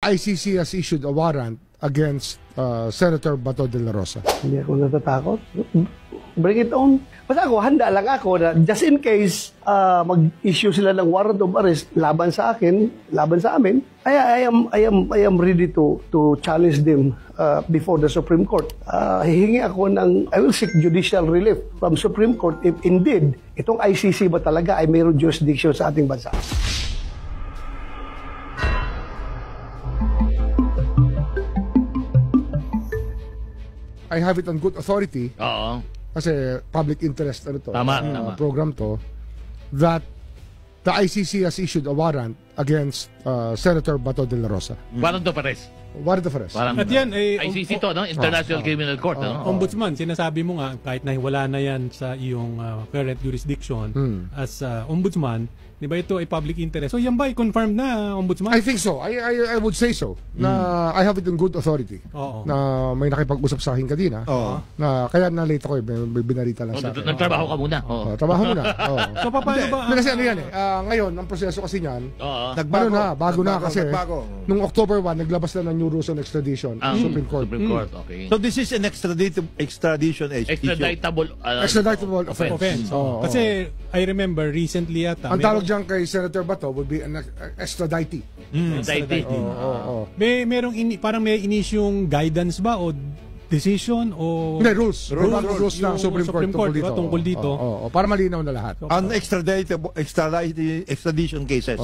ICC has issued a warrant against Senator Bato de la Rosa. Hindi ako natatakot. Bring it on. Basta ako, handa lang ako na just in case mag-issue sila ng warrant of arrest laban sa akin, laban sa amin, I am ready to challenge them before the Supreme Court. Hihingi ako I will seek judicial relief from Supreme Court if indeed itong ICC ba talaga ay mayroong jurisdiction sa ating bansa. I have it on good authority. Oo. Kasi public interest Tama. program to, that the ICC has issued a warrant against Senator Bato de la Rosa. Warrant of arrest. Warrant of arrest. At yan, ICC to, no? International Criminal Court. No? Ombudsman, sinasabi mo nga, kahit na wala na yan sa iyong current jurisdiction as ombudsman, di ba ito ay public interest? So yan ba i-confirm na, Ombudsman? I think so. I would say so. Na I have it in good authority. Oo. Na may nakipag-usap sa akin kanina. Na kaya na-late ako may binarita lang sa akin. Nagtrabaho ka muna. Trabaho muna. So paano ba? Kasi ano yan ngayon, ang proseso kasi niyan, bago na kasi. Nung October 1, naglabas na ng new rules on extradition. Supreme Court. Supreme Court, okay. So this is an extradition issue. Extraditable Offense. Kasi I remember recently yata. Ang tawag dyan kay Senator Bato would be an extradite. Merong parang may inisyong guidance ba o decision o hindi, rules ng Supreme Court tungkol dito. Para malinaw na lahat. On extradition cases.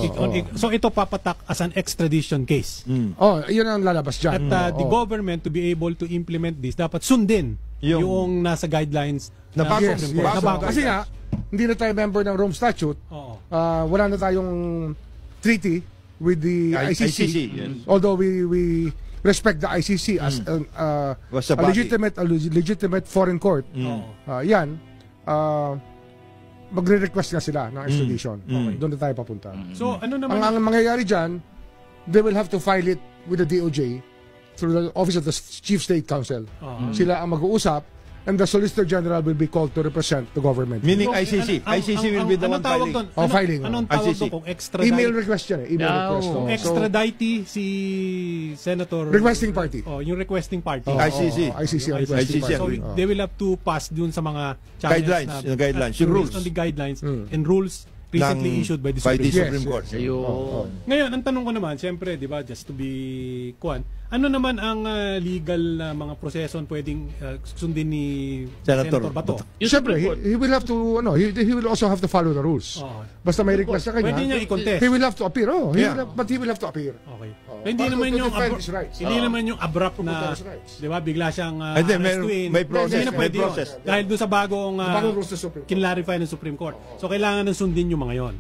So ito papatak as an extradition case. Yun ang lalabas dyan. At the government to be able to implement this, dapat sundin yung nasa guidelines na bago. Kasi nga, hindi na tayo member ng Rome Statute. Wala na tayong treaty with the ICC. Yes. Although we respect the ICC as a legitimate foreign court. Magre-request nga sila ng extradition. Doon na tayo papunta. So ano naman ang mangyayari dyan, they will have to file it with the DOJ through the Office of the Chief State Counsel. Sila ang mag-uusap, and the Solicitor General will be called to represent the government. Meaning ICC. ICC will be the one filing. Filing. Anong tawag doon kung extradite? Email request yan eh. Email request. Kung extradite si Senator... Requesting party. Yung requesting party. ICC. ICC ang requesting party. So they will have to pass dun sa mga guidelines. Yung rules. Based on the guidelines and rules recently issued by the Supreme Court. Ngayon, ang tanong ko naman, siyempre, di ba, just to be ano naman ang legal na mga proseso pwedeng sundin ni Senator Bato? Siyempre, he will have to, he will also have to follow the rules. Basta may request sa kanya. Pwede niya i-contest. He will have to appear. But he will have to appear. Okay. Hindi naman yung abrupt na, di ba, bigla siyang arrestuin. May process. Dahil doon sa bagong kinlarify ng Supreme Court. So, kailangan ng sundin yung mga yon.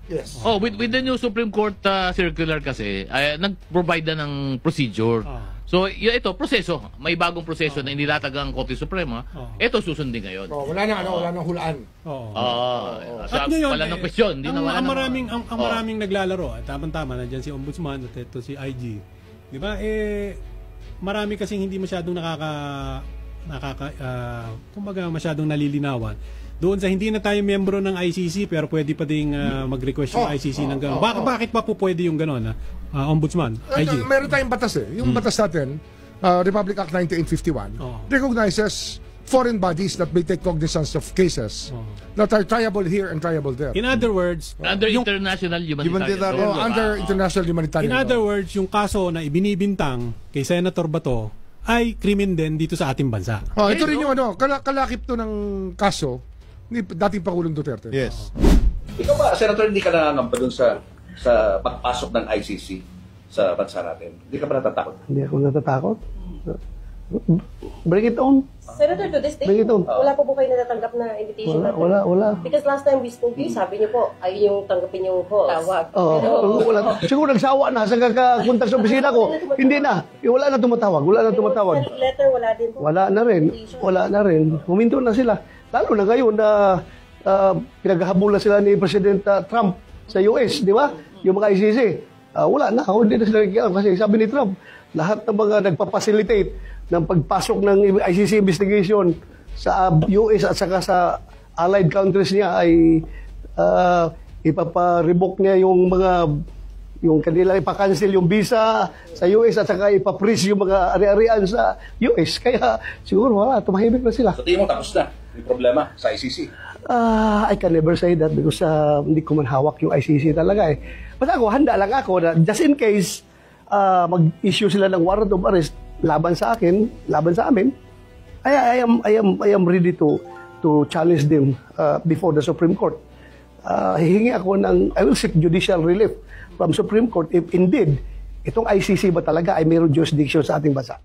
Yes. With the new Supreme Court circular kasi, nag-provide na ng procedure. So, ito, proseso. May bagong proseso na inilatag ang Korte Suprema. Ito susundin ngayon. Wala nang hulaan. At ngayon, wala nang question. Ang maraming naglalaro. Tama-tama, nandiyan si Ombudsman at ito si IG. Di ba? Marami kasing hindi masyadong kumbaga masyadong nalilinawan. Doon sa hindi na tayo miyembro ng ICC pero pwede pa ding mag-request yung ICC ng gano'n. Bakit pa po pwede yung gano'n, Ombudsman? IG? Meron tayong batas eh. Yung batas natin, Republic Act 1951, recognizes foreign bodies that may take cognizance of cases that are triable here and triable there. In other words, under international humanitarian law. Under international humanitarian law. In other words, yung kaso na ibinibintang kay Senator Bato ay krimen din dito sa ating bansa. Ito rin yung kalakip to ng kaso ni dating Pangulong Duterte. Yes. Ikaw ba, Senator, hindi ka nangangamba dun sa pagpasok ng ICC sa bansa natin? Hindi ka ba natatakot? Hindi ako natatakot. Bring it on. Senator, to this day, wala po kayo natatanggap na invitation natin? Wala. Because last time we spoke to you, sabi niyo po, ayaw yung tanggapin yung tawag. Wala. Siguro nagsawa na sa kakakunta sa opisina ko. Hindi na. Wala na tumatawag. Letter, wala din po. Wala na rin. Huminto na sila. Lalo na ngayon na pinaghahabulan sila ni President Trump sa US, di ba? Yung mga ICC. Wala na. Hindi na sila kasi sabi ni Trump, lahat ng mga nagpa-facilitate ng pagpasok ng ICC investigation sa US at saka sa allied countries niya ay ipapa-revoke niya yung kanila ipa-cancel yung visa sa US at saka ipa-freeze yung mga ari-arian sa US. Kaya siguro tumahimik na sila. So tingin mo tapos na yung problema sa ICC? I can never say that because hindi ko man hawak yung ICC talaga eh. Basta ako, handa lang ako na just in case mag-issue sila ng warrant of arrest laban sa akin, laban sa amin, I am ready to challenge them before the Supreme Court. Hihingi ako I will seek judicial relief from Supreme Court if indeed itong ICC ba talaga ay mayroong jurisdiction sa ating bansa.